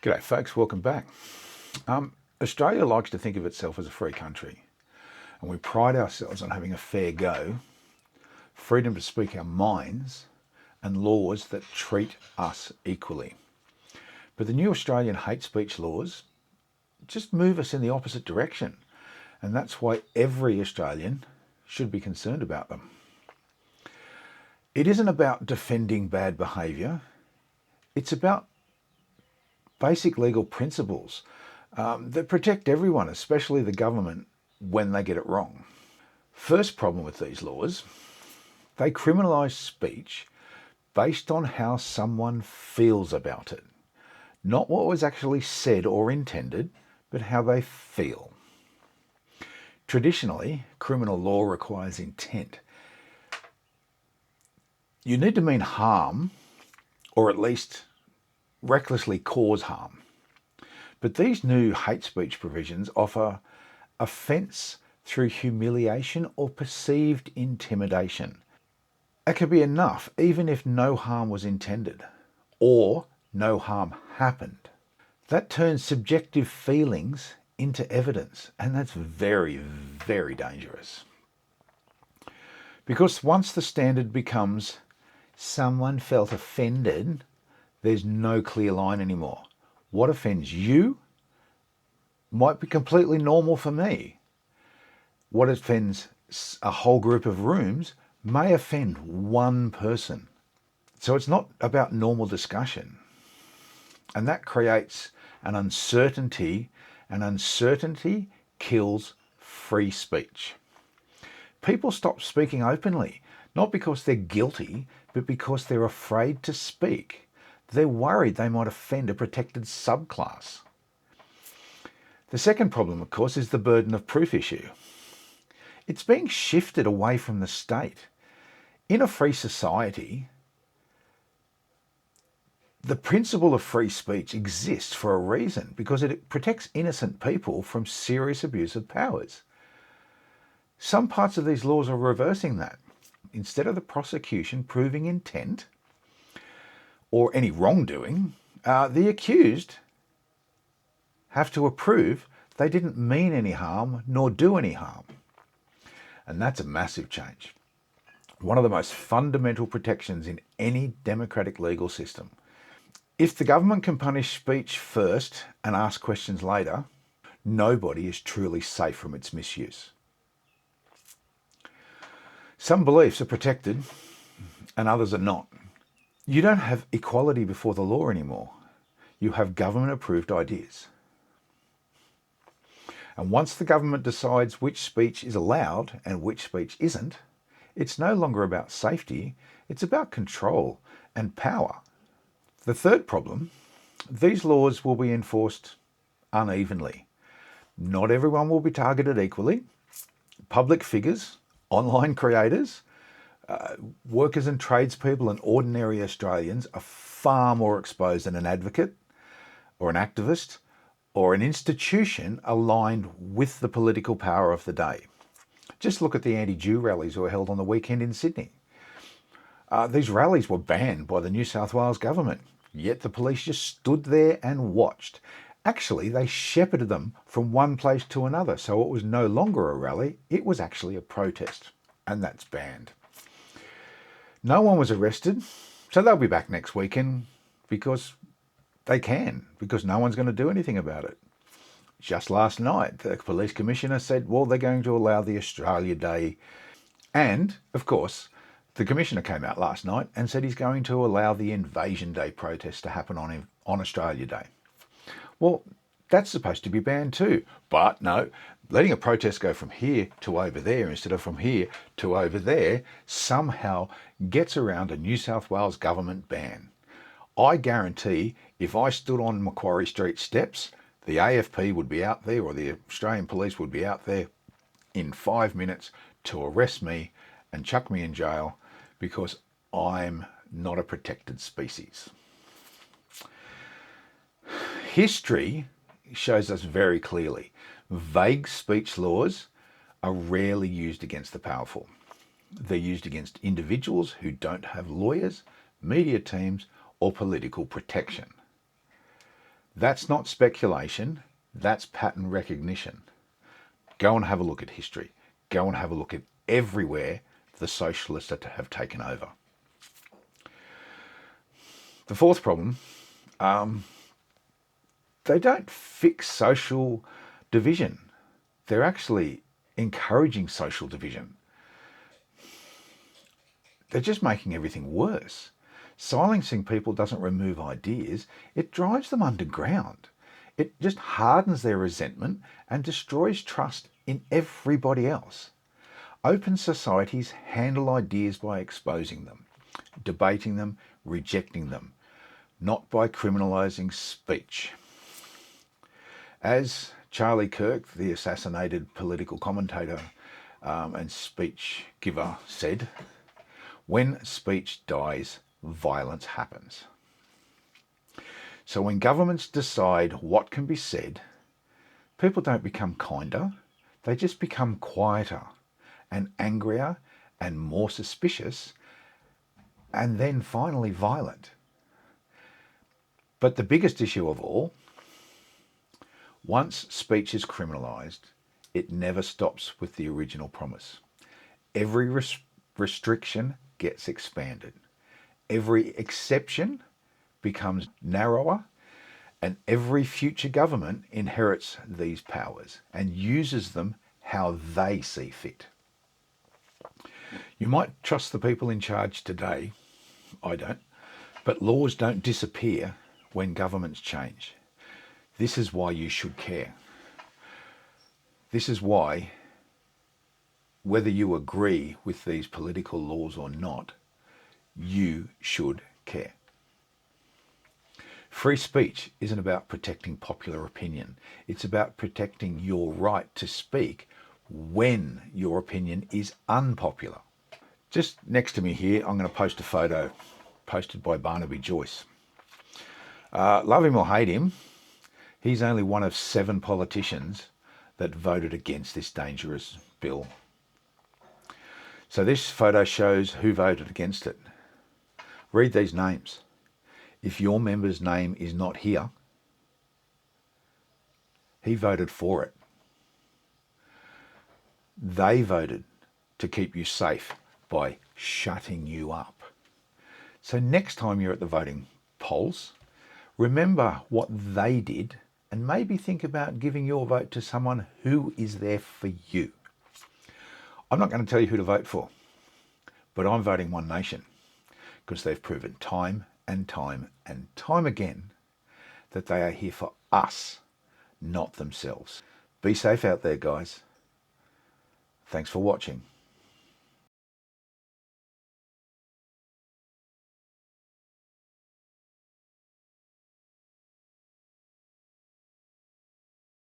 G'day folks, welcome back. Australia likes to think of itself as a free country, and we pride ourselves on having a fair go, freedom to speak our minds, and laws that treat us equally. But the new Australian hate speech laws just move us in the opposite direction, and that's why every Australian should be concerned about them. It isn't about defending bad behaviour, it's about basic legal principles that protect everyone, especially the government, when they get it wrong. First problem with these laws, they criminalise speech based on how someone feels about it. Not what was actually said or intended, but how they feel. Traditionally, criminal law requires intent. You need to mean harm, or at least recklessly cause harm. But these new hate speech provisions offer offence through humiliation or perceived intimidation. That could be enough even if no harm was intended or no harm happened. That turns subjective feelings into evidence, and that's very, very dangerous. Because once the standard becomes someone felt offended, there's no clear line anymore. What offends you might be completely normal for me. What offends a whole group of rooms may offend one person. So it's not about normal discussion. And that creates an uncertainty, and uncertainty kills free speech. People stop speaking openly, not because they're guilty, but because they're afraid to speak. They're worried they might offend a protected subclass. The second problem, of course, is the burden of proof issue. It's being shifted away from the state. In a free society, the principle of free speech exists for a reason, because it protects innocent people from serious abuse of powers. Some parts of these laws are reversing that. Instead of the prosecution proving intent or any wrongdoing, the accused have to prove they didn't mean any harm nor do any harm. And that's a massive change. One of the most fundamental protections in any democratic legal system. If the government can punish speech first and ask questions later, nobody is truly safe from its misuse. Some beliefs are protected and others are not. You don't have equality before the law anymore. You have government-approved ideas. And once the government decides which speech is allowed and which speech isn't, it's no longer about safety, it's about control and power. The third problem, these laws will be enforced unevenly. Not everyone will be targeted equally. Public figures, online creators, workers and tradespeople and ordinary Australians are far more exposed than an advocate or an activist or an institution aligned with the political power of the day. Just look at the anti-Jew rallies that were held on the weekend in Sydney. These rallies were banned by the New South Wales government, yet the police just stood there and watched. Actually, they shepherded them from one place to another, so it was no longer a rally, it was actually a protest, and that's banned. No one was arrested, so they'll be back next weekend because they can, because no one's going to do anything about it. Just last night, the police commissioner said, well, they're going to allow the Australia Day. And, of course, the commissioner came out last night and said he's going to allow the Invasion Day protest to happen on Australia Day. Well, that's supposed to be banned too. But no, letting a protest go from here to over there instead of from here to over there somehow gets around a New South Wales government ban. I guarantee if I stood on Macquarie Street steps, the AFP would be out there, or the Australian police would be out there in 5 minutes to arrest me and chuck me in jail because I'm not a protected species. History shows us very clearly vague speech laws are rarely used against the powerful. They're used against individuals who don't have lawyers, media teams, or political protection. That's not speculation, that's pattern recognition. Go and have a look at history. Go and have a look at everywhere the socialists have taken over. The fourth problem, they don't fix social division. They're actually encouraging social division. They're just making everything worse. Silencing people doesn't remove ideas, it drives them underground. It just hardens their resentment and destroys trust in everybody else. Open societies handle ideas by exposing them, debating them, rejecting them, not by criminalizing speech. As Charlie Kirk, the assassinated political commentator and speech giver, said, when speech dies, violence happens. So when governments decide what can be said, people don't become kinder, they just become quieter and angrier and more suspicious, and then finally violent. But the biggest issue of all, once speech is criminalised, it never stops with the original promise. Every restriction gets expanded. Every exception becomes narrower, and every future government inherits these powers and uses them how they see fit. You might trust the people in charge today. I don't. But laws don't disappear when governments change. This is why you should care. This is why, whether you agree with these political laws or not, you should care. Free speech isn't about protecting popular opinion. It's about protecting your right to speak when your opinion is unpopular. Just next to me here, I'm going to post a photo posted by Barnaby Joyce. Love him or hate him, he's only one of 7 politicians that voted against this dangerous bill. So this photo shows who voted against it. Read these names. If your member's name is not here, he voted for it. They voted to keep you safe by shutting you up. So next time you're at the voting polls, remember what they did and maybe think about giving your vote to someone who is there for you. I'm not going to tell you who to vote for, but I'm voting One Nation because they've proven time and time and time again that they are here for us, not themselves. Be safe out there, guys. Thanks for watching.